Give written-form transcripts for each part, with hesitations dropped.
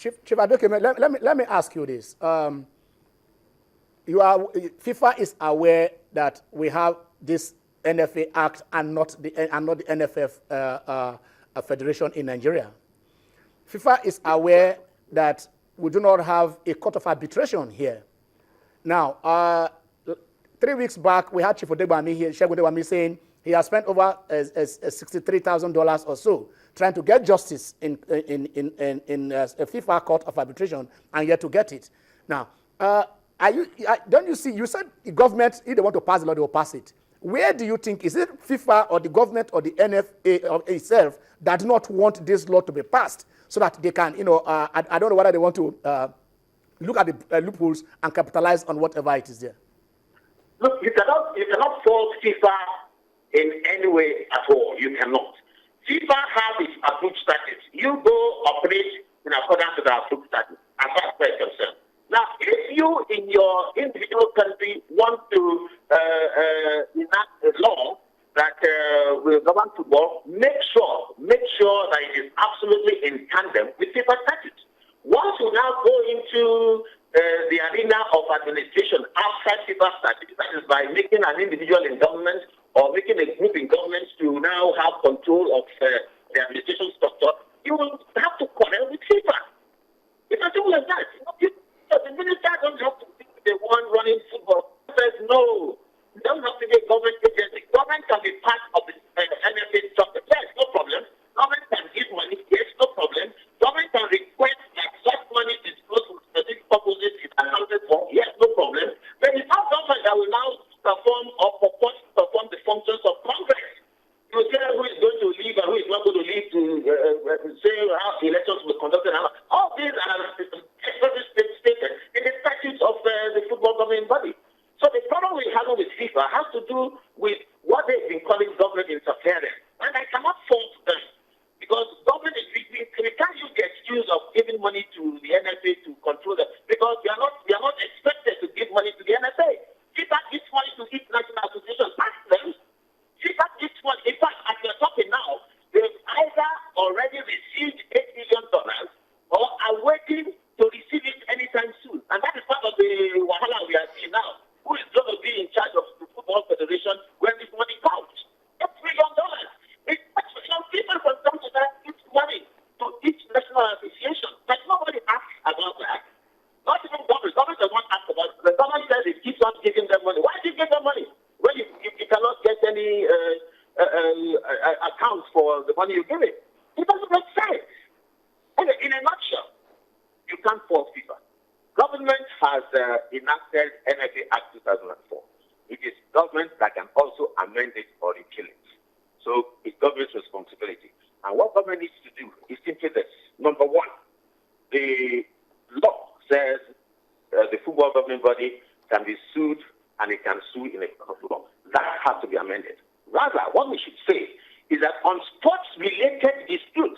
Chief Adokiye, let me ask you this. FIFA is aware that we have this NFA Act and not the NFF Federation in Nigeria. FIFA is aware that we do not have a court of arbitration here. Now, 3 weeks back, we had Chief Odegbami here, Shegun Odegbami, saying he has spent over $63,000 or so trying to get justice in a FIFA court of arbitration and yet to get it. Now, don't you see, you said the government, if they want to pass the law, they will pass it. Where do you think, is it FIFA or the government or the NFA itself that do not want this law to be passed so that they can, I don't know whether they want to look at the loopholes and capitalize on whatever it is there? Look, you cannot fault FIFA in any way at all. You cannot. FIFA has its approved statutes. You go operate in accordance with the approved statutes, as far as I'm concerned. Now, if you in your individual country want to enact a law that will govern football, make sure that it is absolutely in tandem with FIFA statutes. Once you now go into the arena of administration outside FIFA statutes, that is by making an individual in government or making a group in government to now have control of the administration structure, you will have to quarrel with FIFA. It's as simple as that. The minister doesn't have to be the one running football. He says no. It doesn't have to be a government agency. Government can be part of the NFA structure. Yes, no problem. Government can give money. Yes, no problem. Government can request that such money is used for specific purposes is accounted for. Yes, no problem. But it's not government that will now perform or purport to perform the functions of Congress. You say who is going to leave and who is not going to leave to say how elections will be conducted. All these are expressly stated in the statutes of the football governing body. So the problem we have with FIFA has to do with what they've been calling government interference. And I cannot fault them because government is, we can't use the excuse of giving money to the NFA to control them because we are not expected to give money to the NFA. FIFA gives money to each national association. Ask them. FIFA gives money. In fact, as we're talking now, they've either already received $8 million or are waiting to receive it anytime soon. And that is part of the wahala we are seeing now. Who is going to be in charge of the Football Federation when this money comes? $8 million. It's some people from time to time give money to each national association. But nobody asks about that. Not even government. Government does not ask about it. The government says it keeps on giving them money. Why do you give them money? When you cannot get any accounts for the money you give it. It doesn't make sense. Okay, in a nutshell, you can't fault FIFA. Government has enacted NFA Act 2004. It is government that can also amend it or repeal it. So it's government's responsibility. And what government needs to do is simply this. Number one, the law says the football governing body can be sued and it can sue in a court of law. That has to be amended. Rather, what we should say is that on sports-related disputes,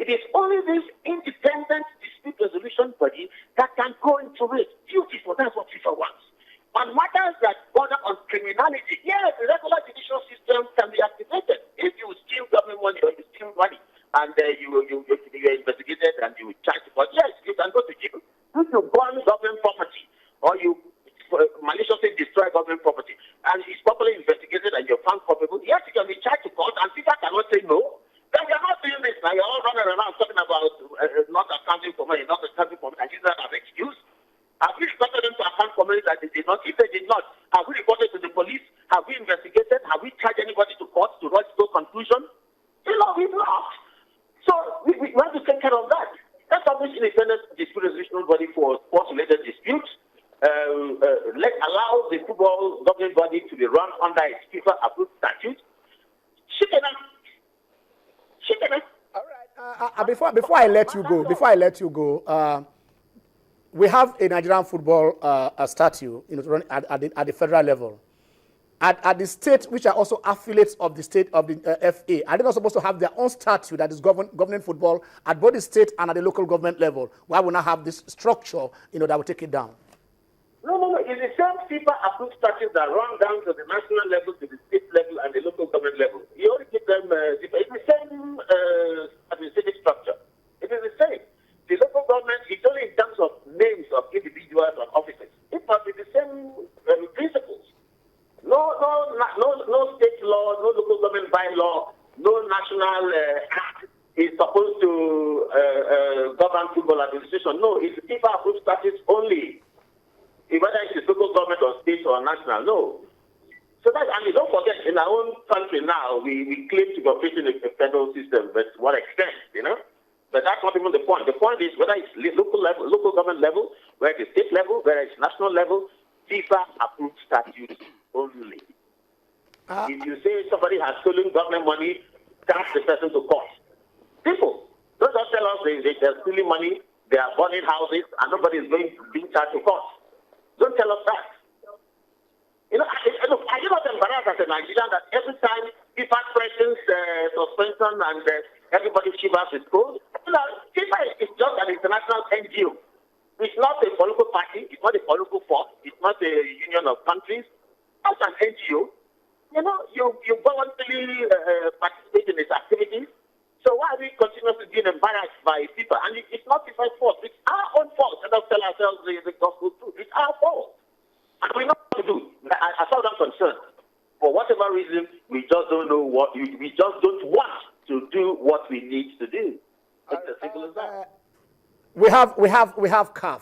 it is only this independent dispute resolution body that can go into it. Beautiful, that's what FIFA wants. On matters that border on criminality, yes, the regular judicial system can be activated. If you steal government money or you steal money and you are investigated and you charge, but yes, you can go to jail. If you burn government property or you maliciously destroy government property and it's properly investigated and you're found culpable, yes, you can be charged to court and FIFA cannot say no. Then you're not doing this now. You're all running around talking about not accounting for money, not accounting for money, and use that as an excuse. Have we reported them to account for money that they did not? If they did not, have we reported to the police? Have we investigated? Have we charged anybody to court to rush to conclusion? We've not. So we have to take care of that. Establish independent dispute resolution body for sports-related disputes. Allow the football governing body to be run under its FIFA-approved statute. All right. Before I let you go, we have a Nigerian football statute, running at the federal level. At the state, which are also affiliates of the state of the FA, are they not supposed to have their own statute that is governing football at both the state and at the local government level? Why would not have this structure, that will take it down? No. It's the same FIFA-approved statutes that run down to the national level, to the state level, and the local government level. You only keep them. It's the same administrative structure. It names of individuals and officers. It must be the same principles. No state law, no local government bylaw, no national act is supposed to govern football administration. No, it's FIFA approved statutes only. Whether it's local government or state or national, no. So that, and don't forget, in our own country now, we claim to be operating a federal system, but to what extent, But that's not even the point. The point is whether it's local level, local government level, whether it's state level, whether it's national level, FIFA approved statutes only. If you say somebody has stolen government money, tax the person to court. Simple. Don't just tell us they're stealing money, they are burning houses, and nobody is being charged to court. Don't tell us that. I get not embarrassed as a Nigerian that every time FIFA threatens suspension and everybody shivers with cold. FIFA is just an international NGO. It's not a political party. It's not a political force. It's not a union of countries. It's an NGO. You voluntarily participate in its activities. So why are we continuously being embarrassed by FIFA? And it's not FIFA's fault. It's our own fault. Let us tell ourselves the gospel truth. It's our fault. And we know what to do. As far as I'm concerned, for whatever reason, we just don't know we just don't want to do what we need to do. It's as simple as that. We have CAF.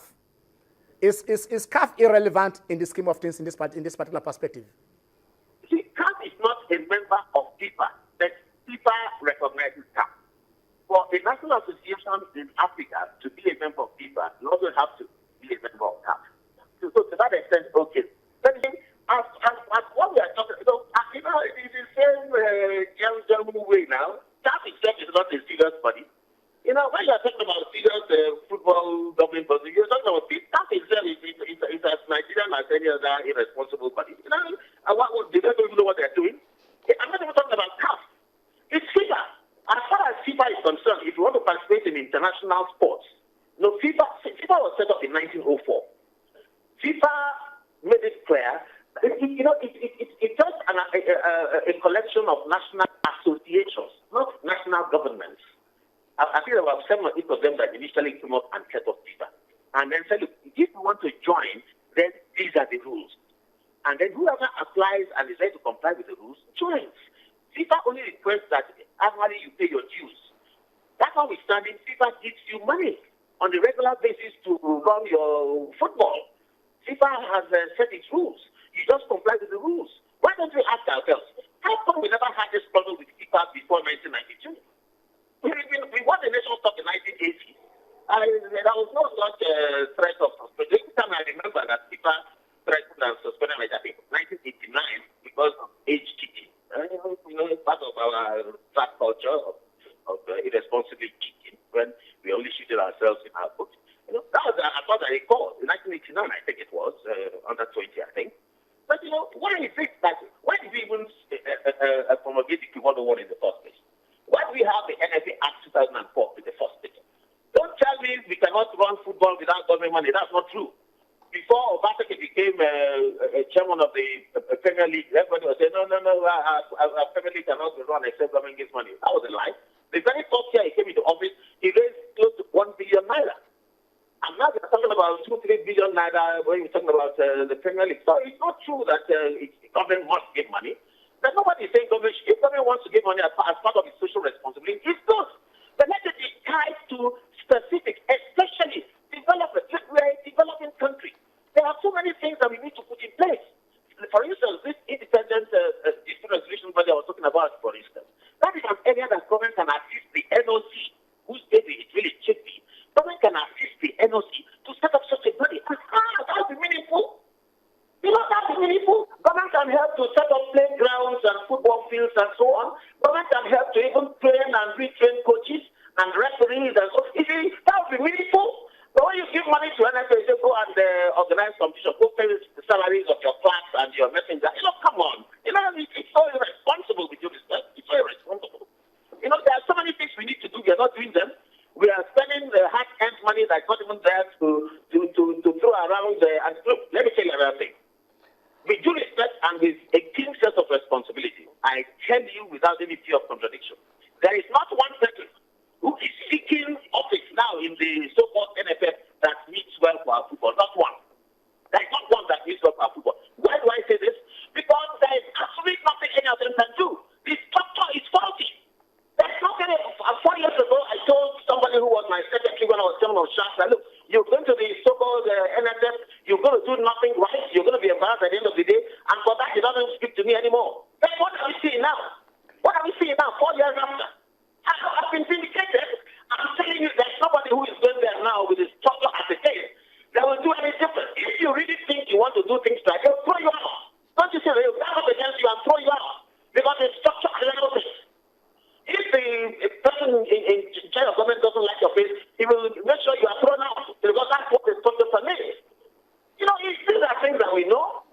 Is CAF irrelevant in the scheme of things in this particular perspective? See, CAF is not a member of FIFA. That FIFA recognizes CAF. For a national association in Africa to be a member of FIFA, you also have to be a member of CAF. So to that extent, okay. But as what we are talking about, it is the same German way now. CAF itself is not a serious body. When you are talking about serious football governing body, you're talking about CAF itself is as Nigerian as any other irresponsible body. They don't even know what they're doing. I'm not even talking about CAF. It's FIFA. As far as FIFA is concerned, if you want to participate in international sports, FIFA was set up in 1904. FIFA made it clear. It's just a collection of national associations, not national governments. I think about 7 or 8 of them that initially came up and set up FIFA. And then said, look, if you want to join, then these are the rules. And then whoever applies and decides to comply with the rules joins. FIFA only requests that annually you pay your dues. That's how we stand in. FIFA gives you money on a regular basis to run your football. FIFA has set its rules. You just comply with the rules. Why don't we ask ourselves, how come we never had this problem with FIFA before 1992? We won the Nations Cup in 1980. There was no such threat of suspension. Every time I remember that FIFA threatened and suspended, I think, 1989 because of age cheating. Part of our track culture of irresponsibly cheating when we only cheated ourselves in our books. That was as far as I recall. In 1989, I think it was, under 20, I think. But, why is it that, why did we even promulgate the FIFA Award in the first place? Why do we have the NFA Act 2004 with the first place? Don't tell me we cannot run football without government money. That's not true. Before Adokiye became a chairman of the Premier League, everybody was saying, no, our Premier League cannot be run except government gives money. That was a lie. The very first year he came into office, he raised close to 1 billion naira. And now they're talking about 2-3 billion naira when we're talking about the Premier League. So it's not true that government must give money. But nobody is saying if government wants to give money as part of its social responsibility, it's good. But let it be tied to specific, especially development. We're a developing country. There are so many things that we need to put in place. For instance, this independent dispute resolution body I was talking about, for instance, that is an area that government can assist the NOC, whose baby it really should be. Government can assist the NOC to set up such a body. That would be meaningful. That would be meaningful. Government can help to set up playgrounds and football fields and so on. Government can help to even train and retrain coaches and referees and so on. That would be meaningful. But when you give money to NFA, you say go and organize competition, go pay the salaries of your clerks and your messenger. Come on. It's so irresponsible with your respect. It's so irresponsible. There are so many things we need to do. We are not doing them. We are spending the hard-earned money that's not even there to throw around. And look, let me tell you another thing. With due respect and with a keen sense of responsibility, I tell you without any fear of contradiction, there is not one person who is seeking office now in the so-called NFF that means well for our my secretary when I was coming on shots. I look, you're going to the so-called NSF, you're going to do nothing right, you're going to be embarrassed at the end of the day, and for that, you don't even speak to me anymore. Then what are we seeing now? What are we seeing now, 4 years after? I've been vindicated. I'm telling you, there's nobody who is going there now with his structure as a case that will do any different. If you really think you want to do things right, they'll throw you out. Don't you say they'll stand up against you and throw you out? Because the structure allows it. If the person in charge of government doesn't like your face, he will make sure you are thrown out. Because that's what the structure permits. You know, these are things that we know.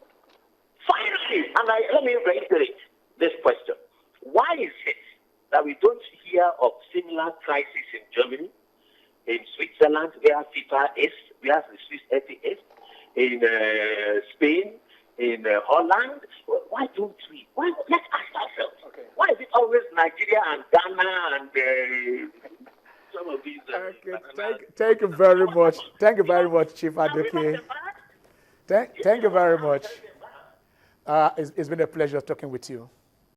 Finally, and let me reiterate this question. Why is it that we don't hear of similar crises in Germany, in Switzerland, where FIFA is, where the Swiss FA is, in Spain, in Holland? Why don't we? Let's ask ourselves. Okay. Why is it always Nigeria and Ghana and some of these? Thank you very much. Thank you very much, Chief Adokiye. Thank you very much. It's been a pleasure talking with you.